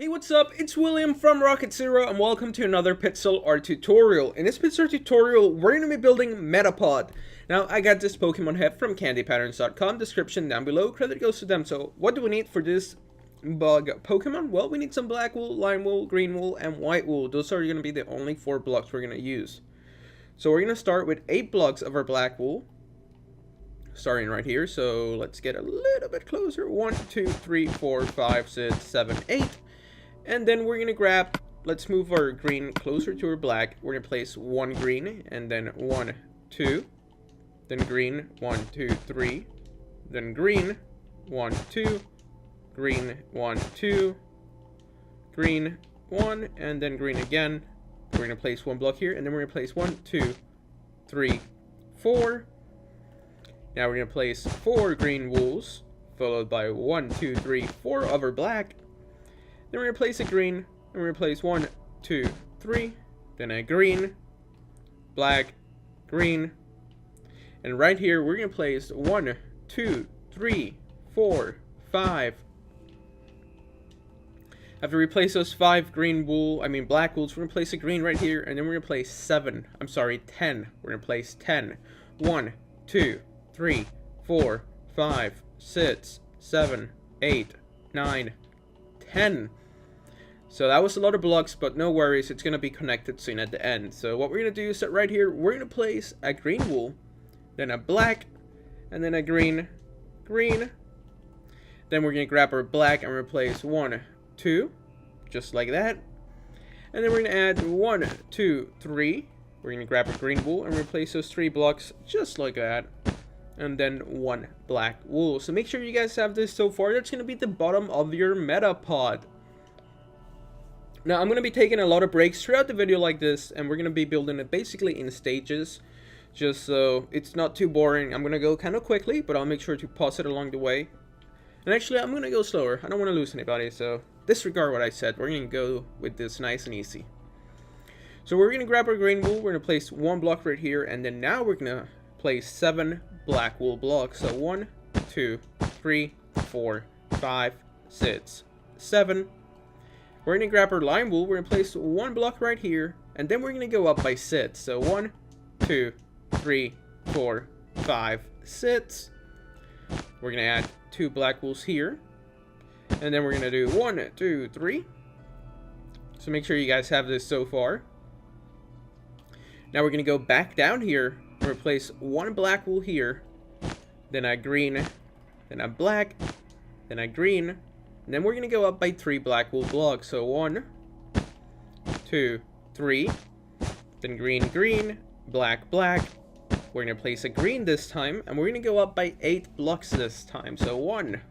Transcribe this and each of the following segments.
Hey, what's up? It's William from Rocket Zero and welcome to another pixel art tutorial. In this pixel art tutorial, we're going to be building Metapod. Now, I got this Pokemon head from candypatterns.com, description down below, credit goes to them. So, what do we need for this bug Pokemon? Well, we need some black wool, lime wool, green wool, and white wool. Those are going to be the only 4 blocks we're going to use. So, we're going to start with 8 blocks of our black wool. Starting right here, so let's get a little bit closer. 1, 2, 3, 4, 5, 6, 7, 8. And then we're gonna grab, let's move our green closer to our black. We're gonna place 1 green, and then 1, 2. Then green, 1, 2, 3. Then green, 1, 2. Green, 1, 2. Green, 1, and then green again. We're gonna place 1 block here, and then we're gonna place 1, 2, 3, 4. Now we're gonna place 4 green wools, followed by 1, 2, 3, 4 of our black. Then we're gonna place a green, and we're gonna place 1, 2, 3, then a green, black, green, and right here we're gonna place 1, 2, 3, 4, 5. After we place those 5 black wools, we're gonna place a green right here, and then we're gonna place 10. We're gonna place 10. 1, 2, 3, 4, 5, 6, 7, 8, 9, 10. So that was a lot of blocks, but no worries, it's gonna be connected soon at the end. So what we're gonna do is that right here, we're gonna place a green wool, then a black, and then a green, green. Then we're gonna grab our black and replace 1, 2, just like that. And then we're gonna add 1, 2, 3. We're gonna grab our green wool and replace those 3 blocks just like that. And then 1 black wool. So make sure you guys have this so far. That's going to be the bottom of your Metapod. Now, I'm going to be taking a lot of breaks throughout the video like this, and we're going to be building it basically in stages, just so it's not too boring. I'm going to go kind of quickly, but I'll make sure to pause it along the way. And actually, I'm going to go slower. I don't want to lose anybody, so disregard what I said. We're going to go with this nice and easy. So we're going to grab our green wool. We're going to place 1 block right here, and then now we're going to place 7 black wool blocks. So 1, 2, 3, 4, 5, 6, 7. We're going to grab our lime wool. We're going to place 1 block right here, and then we're going to go up by 6. So 1, 2, 3, 4, 5, 6. We're going to add 2 black wools here, and then we're going to do 1, 2, 3. So make sure you guys have this so far. Now we're going to go back down here. Replace 1 black wool here, then a green, then a black, then a green, and then we're gonna go up by 3 black wool blocks. So 1, 2, 3, then green, green, black, black. We're gonna place a green this time, and we're gonna go up by 8 blocks this time. So 1,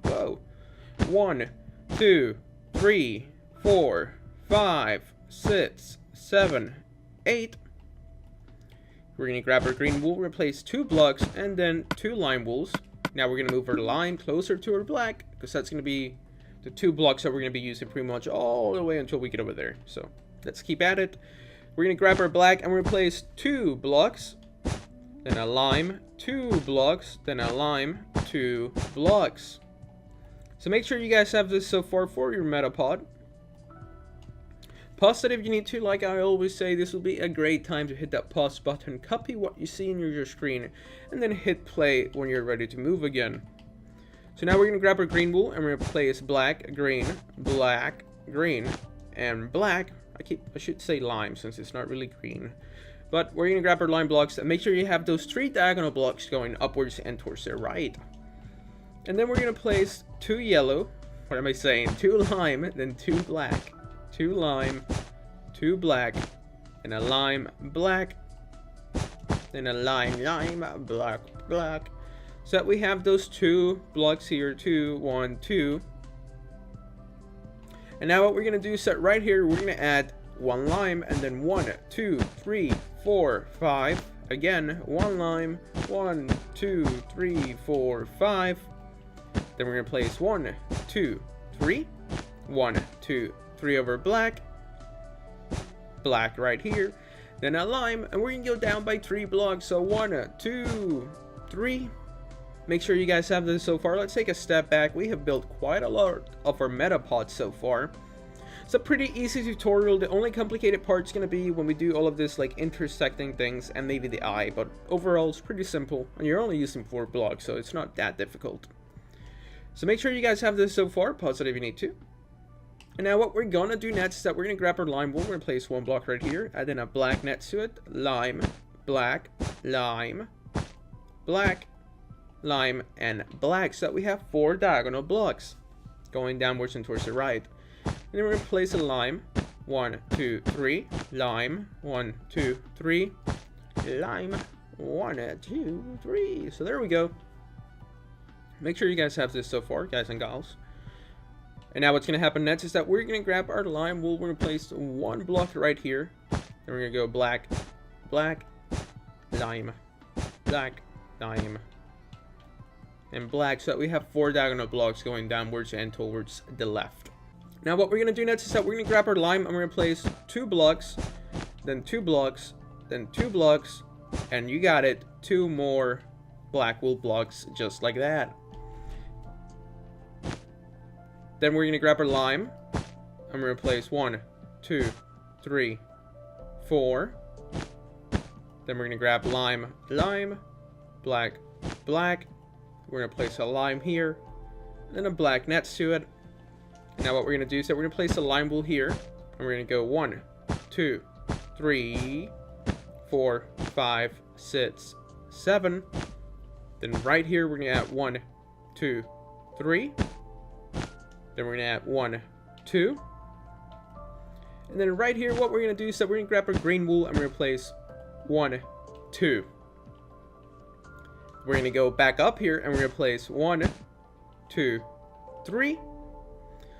2, 3, 4, 5, 6, 7, 8. We're going to grab our green wool, replace 2 blocks, and then 2 lime wools. Now we're going to move our lime closer to our black, because that's going to be the 2 blocks that we're going to be using pretty much all the way until we get over there. So let's keep at it. We're going to grab our black and replace 2 blocks, then a lime, 2 blocks, then a lime, 2 blocks. So make sure you guys have this so far for your Metapod. Pause it if you need to. Like I always say, this will be a great time to hit that pause button, copy what you see in your screen, and then hit play when you're ready to move again. So now we're going to grab our green wool and replace black, green, and black. I should say lime since it's not really green. But we're going to grab our lime blocks and make sure you have those 3 diagonal blocks going upwards and towards the right. And then we're going to place 2 yellow, 2 lime, then 2 black. 2 lime, 2 black, and a lime, black, then a lime, black, black. So that we have those 2 blocks here, 2, 1, 2. And now what we're going to do is that right here, we're going to add 1 lime, and then 1, 2, 3, 4, 5. Again, 1 lime, 1, 2, 3, 4, 5. Then we're going to place 1, 2, 3, 1, 2, 3 over black, black right here, then a lime, and we're gonna go down by 3 blocks. So 1, 2, 3. Make sure you guys have this so far. Let's take a step back. We have built quite a lot of our Metapod so far. It's a pretty easy tutorial. The only complicated part's gonna be when we do all of this like intersecting things and maybe the eye, but overall it's pretty simple, and you're only using 4 blocks, so it's not that difficult. So make sure you guys have this so far, pause it if you need to. And now what we're gonna do next is that we're gonna grab our lime wool, we're gonna place 1 block right here, add in a black next to it, lime, black, lime, black, lime, and black, so that we have 4 diagonal blocks going downwards and towards the right. And then we're gonna place a lime, 1, 2, 3, lime, 1, 2, 3, lime, 1, 2, 3. So there we go. Make sure you guys have this so far, guys and gals. And now what's going to happen next is that we're going to grab our lime wool. We're going to place 1 block right here. Then we're going to go black, black, lime, black, lime, and black. So that we have 4 diagonal blocks going downwards and towards the left. Now what we're going to do next is that we're going to grab our lime and we're going to place 2 blocks, then 2 blocks, then 2 blocks, and you got it, 2 more black wool blocks just like that. Then we're going to grab our lime, and we're going to place 1, 2, 3, 4. Then we're going to grab lime, lime, black, black. We're going to place a lime here, and then a black next to it. Now what we're going to do is that we're going to place a lime wool here, and we're going to go 1, 2, 3, 4, 5, 6, 7. Then right here we're going to add 1, 2, 3. Then we're going to add 1, 2. And then right here, what we're going to do is that we're going to grab our green wool and we're going to place 1, 2. We're going to go back up here and we're going to place 1, 2, 3.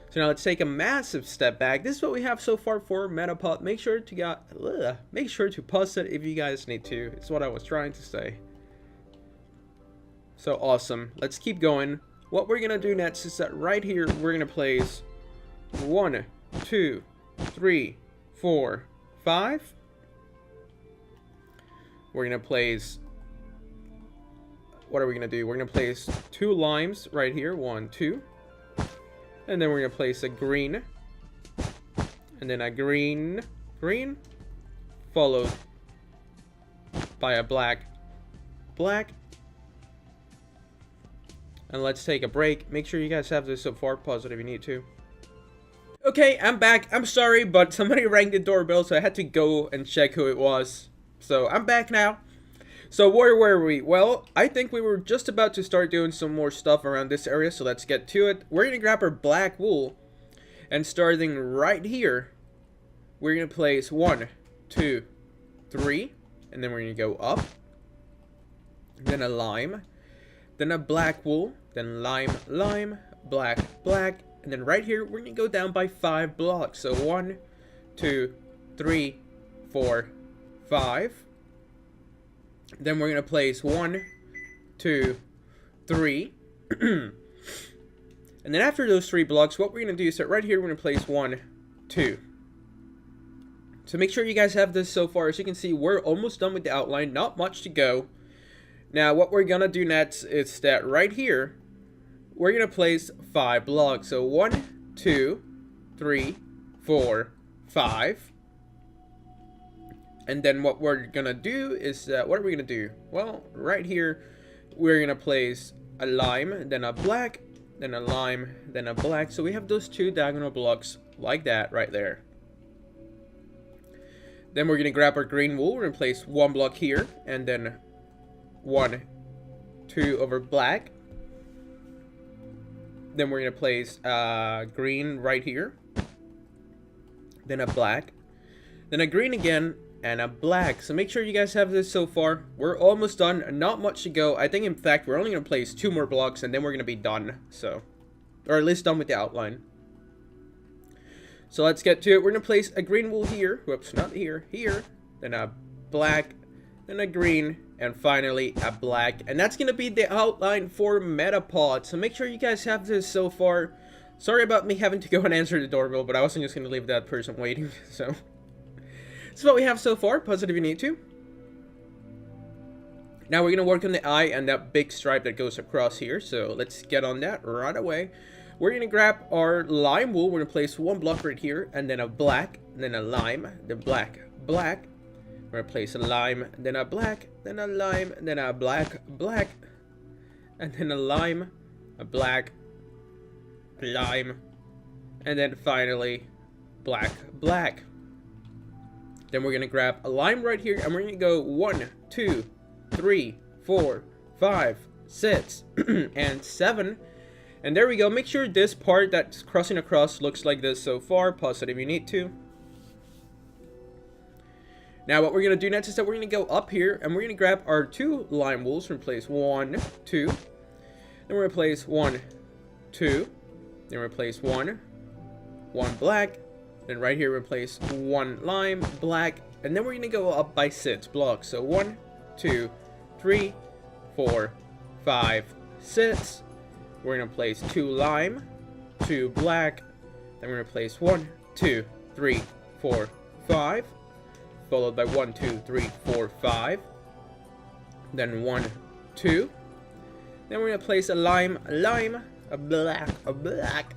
So now let's take a massive step back. This is what we have so far for Metapod. Make sure to pause it if you guys need to. It's what I was trying to say. So awesome. Let's keep going. What we're going to do next is that right here, we're going to place 1, 2, 3, 4, 5. We're going to place, what are we going to do? We're going to place 2 limes right here, 1, 2. And then we're going to place a green. And then a green, followed by a black, black. And let's take a break. Make sure you guys have this so far. Pause it if you need to. Okay, I'm back. I'm sorry, but somebody rang the doorbell, so I had to go and check who it was. So I'm back now. So where were we? Well, I think we were just about to start doing some more stuff around this area, so let's get to it. We're going to grab our black wool, and starting right here, we're going to place 1, 2, 3, and then we're going to go up. Then a lime. Then a black wool, then lime, lime, black, black, and then right here, we're going to go down by 5 blocks. So 1, 2, 3, 4, 5. Then we're going to place 1, 2, 3. And then after those 3 blocks, what we're going to do is that right here, we're going to place 1, 2. So make sure you guys have this so far. As you can see, we're almost done with the outline. Not much to go. Now, what we're going to do next is that right here, we're going to place 5 blocks. So 1, 2, 3, 4, 5. And then what we're going to do is that, what are we going to do? Well, right here, we're going to place a lime, then a black, then a lime, then a black. So we have those 2 diagonal blocks like that right there. Then we're going to grab our green wool. We're going to place 1 block here, and then 1, 2 over black. Then we're going to place green right here. Then a black. Then a green again, and a black. So make sure you guys have this so far. We're almost done. Not much to go. I think, in fact, we're only going to place 2 more blocks, and then we're going to be done. So, or at least done with the outline. So let's get to it. We're going to place a green wool here. Whoops, not here. Here. Then a black. Then a green. And finally, a black. And that's going to be the outline for Metapod. So make sure you guys have this so far. Sorry about me having to go and answer the doorbell, but I wasn't just going to leave that person waiting. So, this is what we have so far. Pause it if you need to. Now we're going to work on the eye and that big stripe that goes across here. So let's get on that right away. we're gonna grab our lime wool. We're gonna place one block right here, and then a black, then a lime, then black, black. We're gonna place a lime, then a black, then a lime, then a black, black, and then a lime, a black, lime, and then finally black, black. Then we're gonna grab a lime right here, and we're gonna go 1, 2, 3, 4, 5, 6, and 7. And there we go. Make sure this part that's crossing across looks like this so far. Pause it if you need to. Now what we're going to do next is that we're going to go up here and we're going to grab our 2 lime wools. We're going to place 1, 2. Then we're going to place 1, 2. Then we're going to place 1 black. Then right here we're going to place 1 lime, black. And then we're going to go up by 6 blocks. So 1, 2, 3, 4, 5, 6. We're going to place 2 lime, 2 black. Then we're going to place 1, 2, 3, 4, 5. Followed by 1, 2, 3, 4, 5. Then 1, 2. Then we're going to place a lime, a black, a black.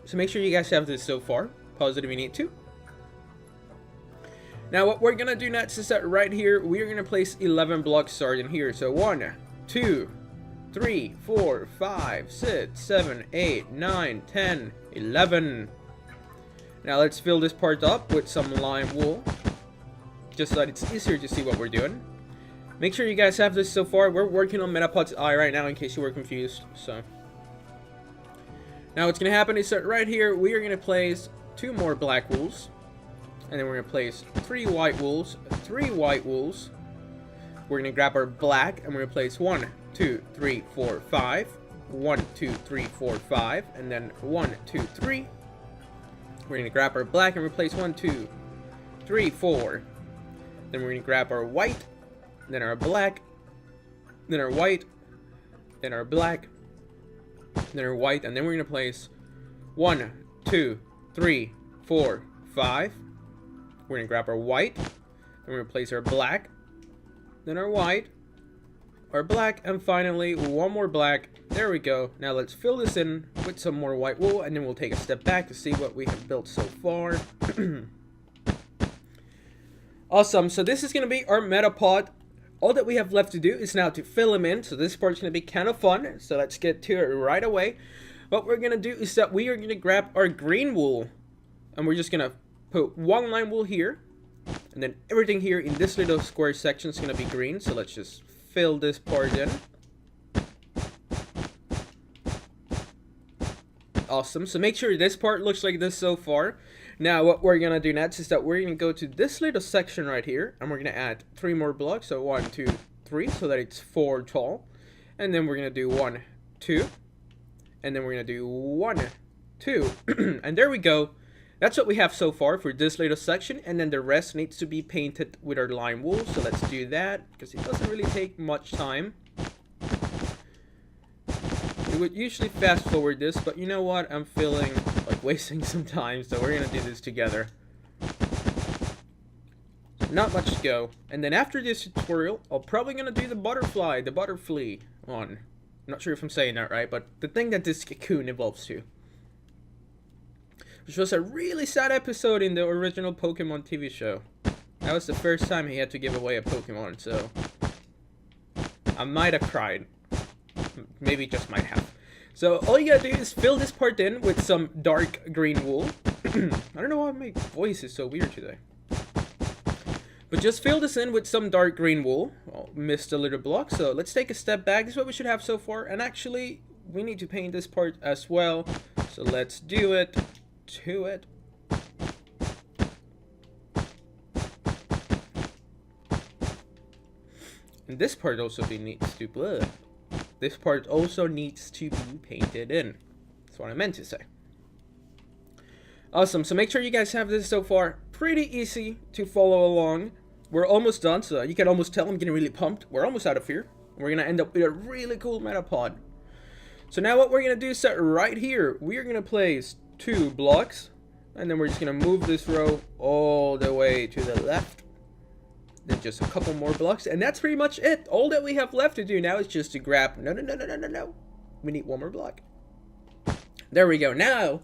So make sure you guys have this so far. Pause it if you need to. Now what we're going to do next is that right here, we are going to place 11 blocks starting here. So 1, 2, 3, 4, 5, 6, 7, 8, 9, 10, 11. Now let's fill this part up with some lime wool, just so that it's easier to see what we're doing. Make sure you guys have this so far. We're working on Metapod's eye right now in case you were confused. So now what's going to happen is that right here we are going to place 2 more black wools. And then we're going to place 3 white wools, 3 white wools. We're going to grab our black and we're going to place 1, 2, 3, 4, 5. 1, 2, 3, 4, 5. And then 1, 2, 3. We're going to grab our black and replace 1, 2, 3, 4. Then we're going to grab our white, then our black, then our white, then our black, then our white, and then we're going to place 1, 2, 3, 4, 5. We're going to grab our white, then we're going to place our black, then our white, our black, and finally one more black. There we go. Now let's fill this in with some more white wool, and then we'll take a step back to see what we have built so far. Awesome, so this is going to be our Metapod. All that we have left to do is now to fill them in, so this part's going to be kind of fun, so let's get to it right away. What we're going to do is that we are going to grab our green wool, and we're just going to put 1 lime wool here, and then everything here in this little square section is going to be green, so let's just fill this part in. Awesome, so make sure this part looks like this so far. Now what we're gonna do next is that we're gonna go to this little section right here, and we're gonna add 3 more blocks. So 1, 2, 3, so that it's 4 tall. And then we're gonna do 1, 2, and then we're gonna do 1, 2, and there we go. That's what we have so far for this little section, and then the rest needs to be painted with our lime wool. So let's do that because it doesn't really take much time. We would usually fast forward this, but you know what? I'm feeling like wasting some time, so we're gonna do this together. Not much to go. And then after this tutorial, I'm probably gonna do the butterfly one. I'm not sure if I'm saying that right, but the thing that this cocoon evolves to. Which was a really sad episode in the original Pokemon TV show. That was the first time he had to give away a Pokemon, so I might have cried. Maybe just might have. So all you gotta do is fill this part in with some dark green wool. I don't know why my voice is so weird today. But just fill this in with some dark green wool. Oh, missed a little block, so let's take a step back. This is what we should have so far. And actually, we need to paint this part as well. So let's do it to it. And this part also needs to blur. This part also needs to be painted in. That's what I meant to say. Awesome, so make sure you guys have this so far. Pretty easy to follow along. We're almost done, so you can almost tell I'm getting really pumped. We're almost out of here. We're going to end up with a really cool Metapod. So now what we're going to do is that right here, we are going to place 2 blocks. And then we're just going to move this row all the way to the left. Then just a couple more blocks, and that's pretty much it. All that we have left to do now is just to grab... No. We need 1 more block. There we go. Now,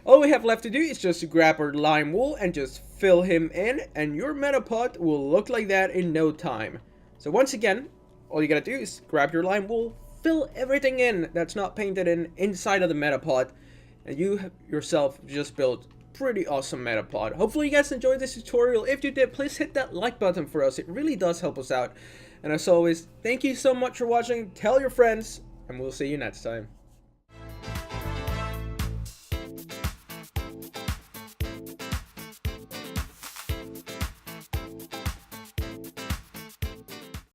all we have left to do is just to grab our lime wool and just fill him in, and your Metapod will look like that in no time. So once again, all you gotta do is grab your lime wool, fill everything in that's not painted in inside of the Metapod, and you yourself just built pretty awesome Metapod. Hopefully you guys enjoyed this tutorial. If you did, please hit that like button for us. It really does help us out. And as always, thank you so much for watching. Tell your friends, and we'll see you next time.